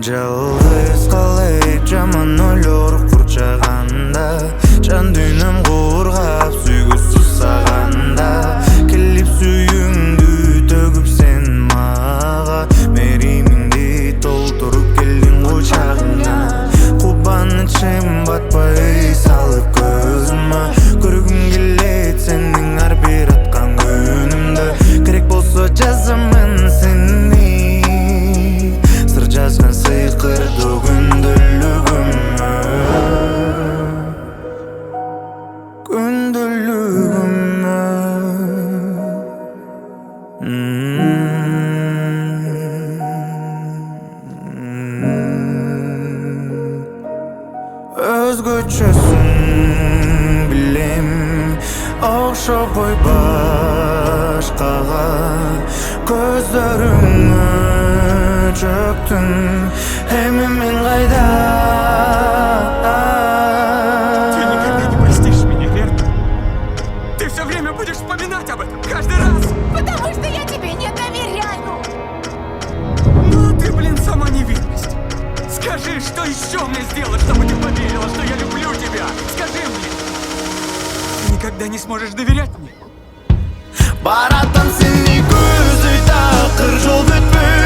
Жалғыз қалайып жаман ойлар құрчағанда, жан дүйнім қорғап сүйгісіз сағанда, келіп сүйіңді төгіп сен маға, мерейміңді толтырып келдің ғой шағына. Қубанышым батпай салып көзіме, көргім келеді сенің әр бір атқан күнімді. Керек болса жазамын сені, сыр жазған сиқырды күнділігіме, күнділігіме. Өзгөчөсүн билем, окшобой башкага, көздөрүңө чөктүм, эми мен кайда? Ты никогда не простишь меня, верно? Ты все время будешь вспоминать об этом, каждый раз. Потому что я тебе не доверяю. Ну ты, блин, сама невинность. Скажи, что еще мне сделать, чтобы ты поверила, что я люблю тебя? Скажи мне. Ты никогда не сможешь доверять мне. Баратам сени көзі тақыр жол бітпей,